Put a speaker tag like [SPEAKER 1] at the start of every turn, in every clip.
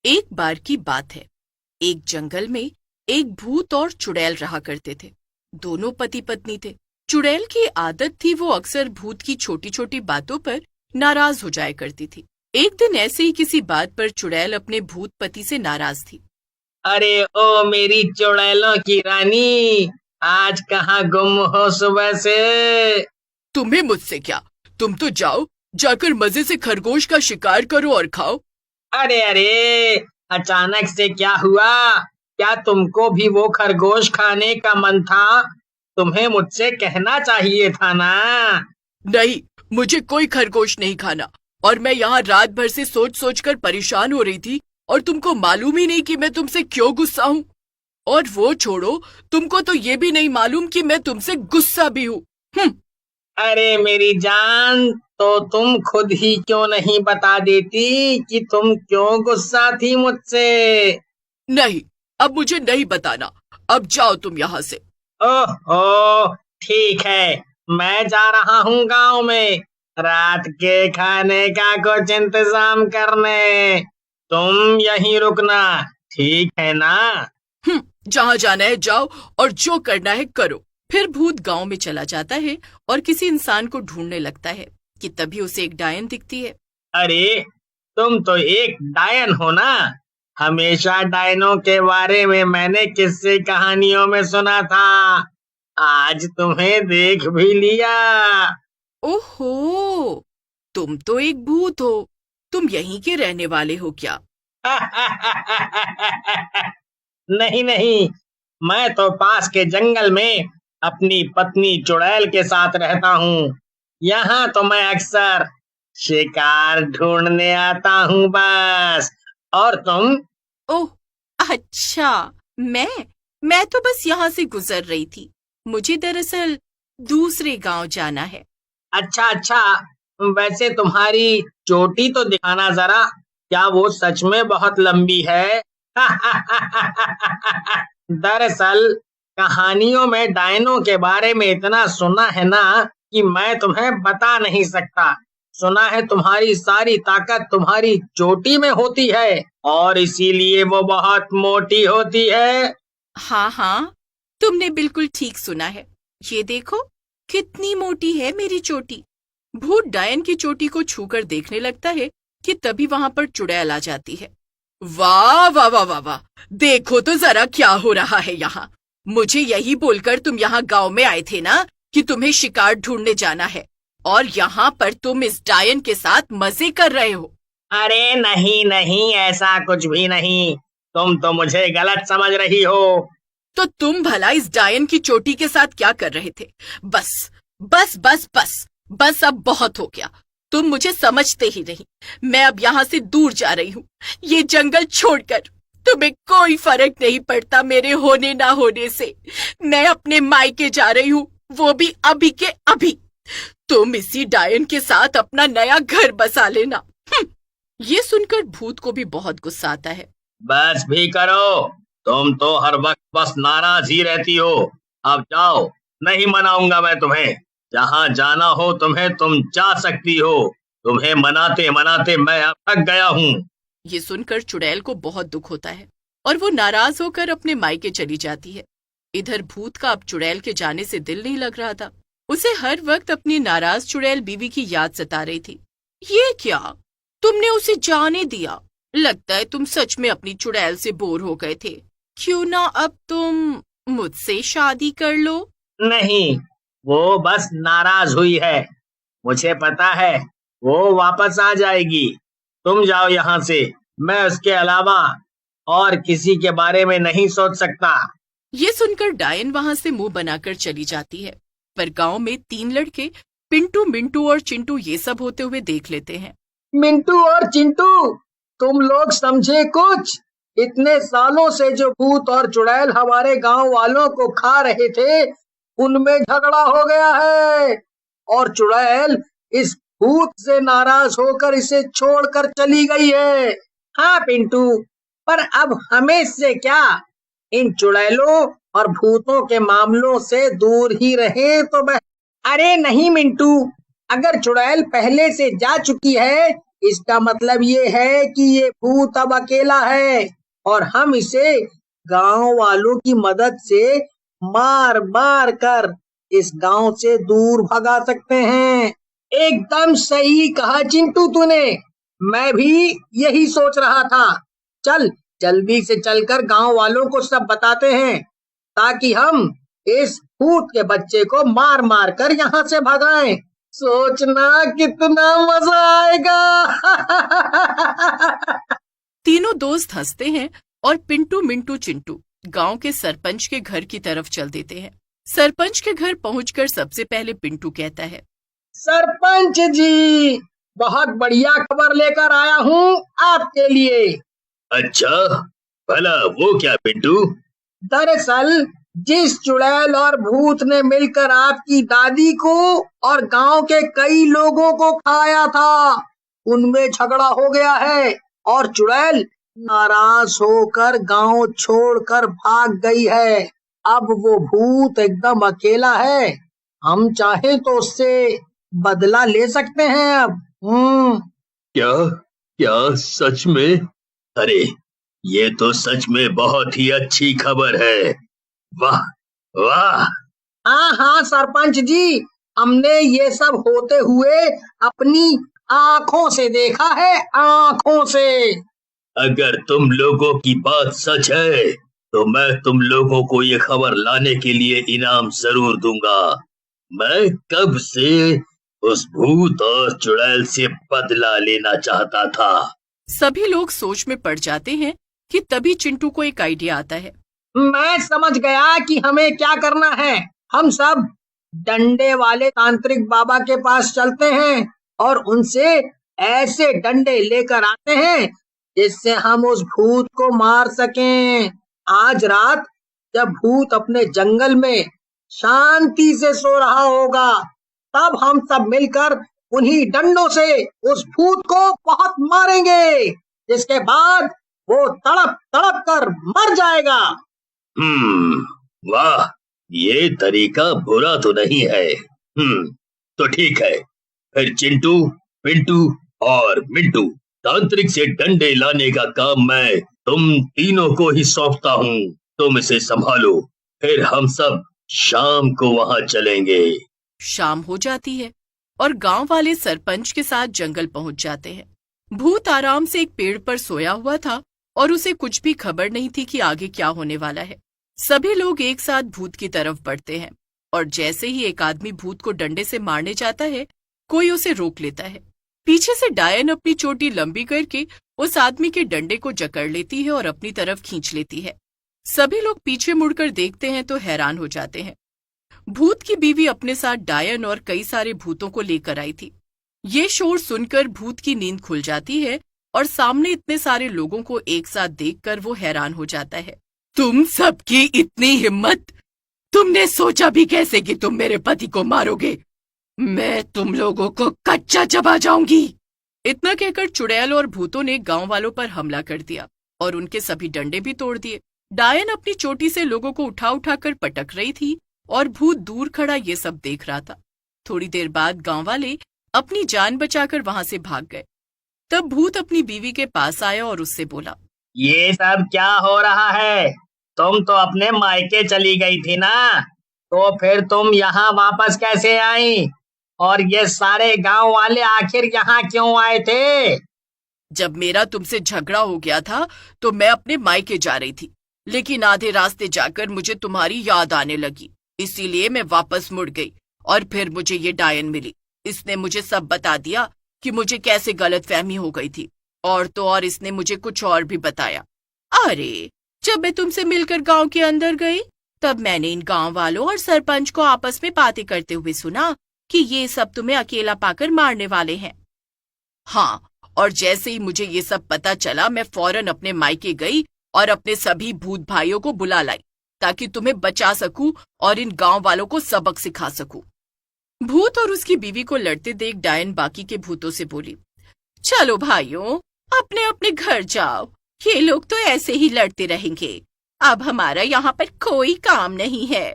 [SPEAKER 1] एक बार की बात है। एक जंगल में एक भूत और चुड़ैल रहा करते थे। दोनों पति पत्नी थे। चुड़ैल की आदत थी वो अक्सर भूत की छोटी छोटी बातों पर नाराज हो जाया करती थी। एक दिन ऐसे ही किसी बात पर चुड़ैल अपने भूत पति से नाराज थी।
[SPEAKER 2] अरे ओ मेरी चुड़ैलों की रानी, आज कहाँ गुम हो सुबह से?
[SPEAKER 1] तुम्हें मुझसे क्या? तुम तो जाओ, जाकर मजे से खरगोश का शिकार करो और खाओ।
[SPEAKER 2] अरे अरे, अचानक से क्या हुआ? क्या तुमको भी वो खरगोश खाने का मन था? तुम्हें मुझसे कहना चाहिए था ना।
[SPEAKER 1] नहीं, मुझे कोई खरगोश नहीं खाना। और मैं यहाँ रात भर से सोच सोच कर परेशान हो रही थी, और तुमको मालूम ही नहीं कि मैं तुमसे क्यों गुस्सा हूँ। और वो छोड़ो, तुमको तो ये भी नहीं मालूम कि मैं तुमसे गुस्सा भी हूँ।
[SPEAKER 2] अरे मेरी जान, तो तुम खुद ही क्यों नहीं बता देती कि तुम क्यों गुस्सा थी मुझसे?
[SPEAKER 1] नहीं, अब मुझे नहीं बताना। अब जाओ तुम यहाँ से।
[SPEAKER 2] ओहो, ठीक है, मैं जा रहा हूँ गांव में रात के खाने का कुछ इंतजाम करने। तुम यहीं रुकना, ठीक है ना?
[SPEAKER 1] जहाँ जाना है जाओ, और जो करना है करो। फिर भूत गांव में चला जाता है और किसी इंसान को ढूंढने लगता है कि तभी उसे एक डायन दिखती है।
[SPEAKER 2] अरे, तुम तो एक डायन हो ना? हमेशा डायनों के बारे में मैंने किस्से कहानियों में सुना था। आज तुम्हें देख भी लिया।
[SPEAKER 1] ओहो, तुम तो एक भूत हो। तुम यहीं के रहने वाले हो क्या?
[SPEAKER 2] नहीं नहीं, मैं तो पास के जंगल में अपनी पत्नी चुड़ैल के साथ रहता हूँ। यहाँ तो मैं अक्सर शिकार ढूंढने आता हूँ बस। और तुम?
[SPEAKER 1] ओह, अच्छा। मैं मैं तो बस यहाँ से गुजर रही थी। मुझे दरअसल दूसरे गांव जाना है।
[SPEAKER 2] अच्छा अच्छा, वैसे तुम्हारी चोटी तो दिखाना जरा। क्या वो सच में बहुत लंबी है? दरअसल कहानियों में डायनों के बारे में इतना सुना है ना कि मैं तुम्हें बता नहीं सकता। सुना है तुम्हारी सारी ताकत तुम्हारी चोटी में होती है और इसीलिए वो बहुत मोटी होती है।
[SPEAKER 1] हाँ हाँ, तुमने बिल्कुल ठीक सुना है। ये देखो, कितनी मोटी है मेरी चोटी। भूत डायन की चोटी को छूकर देखने लगता है कि तभी वहां पर चुड़ैल आ जाती है। वाह वाह वाह वाह वाह! देखो तो जरा क्या हो रहा है यहाँ। मुझे यही बोलकर तुम यहाँ गांव में आए थे ना कि तुम्हें शिकार ढूंढने जाना है, और यहाँ पर तुम इस डायन के साथ मजे कर रहे हो।
[SPEAKER 2] अरे नहीं नहीं, ऐसा कुछ भी नहीं। तुम तो मुझे गलत समझ रही हो।
[SPEAKER 1] तो तुम भला इस डायन की चोटी के साथ क्या कर रहे थे? बस बस बस बस बस, अब बहुत हो गया। तुम मुझे समझते ही नहीं। मैं अब यहाँ से दूर जा रही हूँ, ये जंगल छोड़कर। तुम्हें कोई फर्क नहीं पड़ता मेरे होने ना होने से। मैं अपने मायके जा रही हूँ, वो भी अभी के अभी। तुम इसी डायन के साथ अपना नया घर बसा लेना। ये सुनकर भूत को भी बहुत गुस्सा आता है।
[SPEAKER 2] बस भी करो, तुम तो हर वक्त बस नाराज ही रहती हो। अब जाओ, नहीं मनाऊंगा मैं तुम्हें। जहाँ जाना हो तुम्हें तुम जा सकती हो। तुम्हें मनाते मनाते मैं अब थक गया हूँ।
[SPEAKER 1] ये सुनकर चुड़ैल को बहुत दुख होता है और वो नाराज होकर अपने मायके चली जाती है। इधर भूत का अब चुड़ैल के जाने से दिल नहीं लग रहा था। उसे हर वक्त अपनी नाराज चुड़ैल बीवी की याद सता रही थी। ये क्या, तुमने उसे जाने दिया? लगता है तुम सच में अपनी चुड़ैल से बोर हो गए थे। क्यों ना अब तुम मुझसे शादी कर लो?
[SPEAKER 2] नहीं, वो बस नाराज हुई है। मुझे पता है वो वापस आ जाएगी। तुम जाओ यहाँ से। मैं उसके अलावा और किसी के बारे में नहीं सोच सकता।
[SPEAKER 1] ये सुनकर डायन वहां से मुंह बनाकर चली जाती है। पर गांव में 3 लड़के पिंटू, मिंटू और चिंटू ये सब होते हुए देख लेते हैं।
[SPEAKER 2] मिंटू और चिंटू, तुम लोग समझे कुछ? इतने सालों से जो भूत और चुड़ैल हमारे गांव वालों को खा रहे थे, उनमें झगड़ा हो गया है। और चुड़ैल इस भूत से नाराज होकर इसे छोड़कर चली गई है। हाँ पिंटू, पर अब हमें इससे क्या? इन चुड़ैलों और भूतों के मामलों से दूर ही रहें तो अरे नहीं मिंटू, अगर चुड़ैल पहले से जा चुकी है इसका मतलब ये है कि ये भूत अब अकेला है और हम इसे गांव वालों की मदद से मार मार कर इस गांव से दूर भगा सकते हैं। एकदम सही कहा चिंटू तूने। मैं भी यही सोच रहा था। चल जल्दी से चलकर गांव वालों को सब बताते हैं ताकि हम इस भूत के बच्चे को मार मार कर यहाँ से भगाएं। सोचना कितना मजा आएगा।
[SPEAKER 1] तीनों दोस्त हंसते हैं और पिंटू मिंटू चिंटू गांव के सरपंच के घर की तरफ चल देते हैं। सरपंच के घर पहुंचकर सबसे पहले पिंटू कहता है,
[SPEAKER 2] सरपंच जी, बहुत बढ़िया खबर लेकर आया हूँ आपके लिए।
[SPEAKER 3] अच्छा, भला वो क्या पिंटू?
[SPEAKER 2] दरअसल जिस चुड़ैल और भूत ने मिलकर आपकी दादी को और गांव के कई लोगों को खाया था, उनमें झगड़ा हो गया है और चुड़ैल नाराज होकर गांव छोड़कर भाग गई है। अब वो भूत एकदम अकेला है। हम चाहे तो उससे बदला ले सकते हैं अब।
[SPEAKER 3] क्या क्या सच में? अरे ये तो सच में बहुत ही अच्छी खबर है। वाह वाह।
[SPEAKER 2] हाँ हाँ सरपंच जी, हमने ये सब होते हुए अपनी आंखों से देखा है, आंखों से।
[SPEAKER 3] अगर तुम लोगों की बात सच है तो मैं तुम लोगों को ये खबर लाने के लिए इनाम जरूर दूंगा। मैं कब से उस भूत और चुड़ैल से बदला लेना चाहता था।
[SPEAKER 1] सभी लोग सोच में पड़ जाते हैं कि तभी चिंटू को एक आइडिया आता है।
[SPEAKER 2] मैं समझ गया कि हमें क्या करना है। हम सब डंडे वाले तांत्रिक बाबा के पास चलते हैं और उनसे ऐसे डंडे लेकर आते हैं जिससे हम उस भूत को मार सकें। आज रात जब भूत अपने जंगल में शांति से सो रहा होगा, तब हम सब मिलकर उन्हीं डंडों से उस भूत को बहुत मारेंगे, जिसके बाद वो तड़प तड़प कर मर जाएगा।
[SPEAKER 3] वाह, ये तरीका बुरा तो नहीं है। तो ठीक है, फिर चिंटू, पिंटू और मिंटू, तांत्रिक से डंडे लाने का काम मैं तुम तीनों को ही सौंपता हूँ। तुम इसे संभालो, फिर हम सब शाम को वहाँ चलेंगे।
[SPEAKER 1] शाम हो जाती है और गांव वाले सरपंच के साथ जंगल पहुंच जाते हैं। भूत आराम से एक पेड़ पर सोया हुआ था और उसे कुछ भी खबर नहीं थी कि आगे क्या होने वाला है। सभी लोग एक साथ भूत की तरफ बढ़ते हैं और जैसे ही एक आदमी भूत को डंडे से मारने जाता है, कोई उसे रोक लेता है। पीछे से डायन अपनी चोटी लंबी करके उस आदमी के डंडे को जकड़ लेती है और अपनी तरफ खींच लेती है। सभी लोग पीछे मुड़कर देखते हैं तो हैरान हो जाते हैं। भूत की बीवी अपने साथ डायन और कई सारे भूतों को लेकर आई थी। ये शोर सुनकर भूत की नींद खुल जाती है और सामने इतने सारे लोगों को एक साथ देखकर वो हैरान हो जाता है। तुम सबकी इतनी हिम्मत! तुमने सोचा भी कैसे कि तुम मेरे पति को मारोगे? मैं तुम लोगों को कच्चा चबा जाऊंगी। इतना कहकर चुड़ैल और भूतों ने गांव वालों पर हमला कर दिया और उनके सभी डंडे भी तोड़ दिए। डायन अपनी चोटी से लोगों को उठा उठाकर पटक रही थी और भूत दूर खड़ा ये सब देख रहा था। थोड़ी देर बाद गांव वाले अपनी जान बचाकर वहां से भाग गए। तब भूत अपनी बीवी के पास आया और उससे बोला,
[SPEAKER 2] ये सब क्या हो रहा है? तुम तो अपने मायके चली गई थी ना, तो फिर तुम यहाँ वापस कैसे आई? और ये सारे गांव वाले आखिर यहाँ क्यों आए थे?
[SPEAKER 1] जब मेरा तुमसे झगड़ा हो गया था तो मैं अपने मायके जा रही थी, लेकिन आधे रास्ते जाकर मुझे तुम्हारी याद आने लगी, इसीलिए मैं वापस मुड़ गई और फिर मुझे ये डायन मिली। इसने मुझे सब बता दिया कि मुझे कैसे गलतफहमी हो गई थी, और तो और इसने मुझे कुछ और भी बताया। अरे, जब मैं तुमसे मिलकर गांव के अंदर गई तब मैंने इन गांव वालों और सरपंच को आपस में बातें करते हुए सुना कि ये सब तुम्हें अकेला पाकर मारने वाले हैं। हाँ, और जैसे ही मुझे ये सब पता चला मैं फौरन अपने मायके गई और अपने सभी भूत भाइयों को बुला लाई ताकि तुम्हें बचा सकूं और इन गांव वालों को सबक सिखा सकूं। भूत और उसकी बीवी को लड़ते देख डायन बाकी के भूतों से बोली, चलो भाइयों, अपने अपने घर जाओ, ये लोग तो ऐसे ही लड़ते रहेंगे, अब हमारा यहाँ पर कोई काम नहीं है।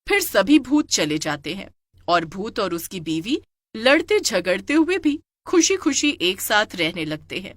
[SPEAKER 1] फिर सभी भूत चले जाते हैं और भूत और उसकी बीवी लड़ते झगड़ते हुए भी खुशी खुशी एक साथ रहने लगते हैं।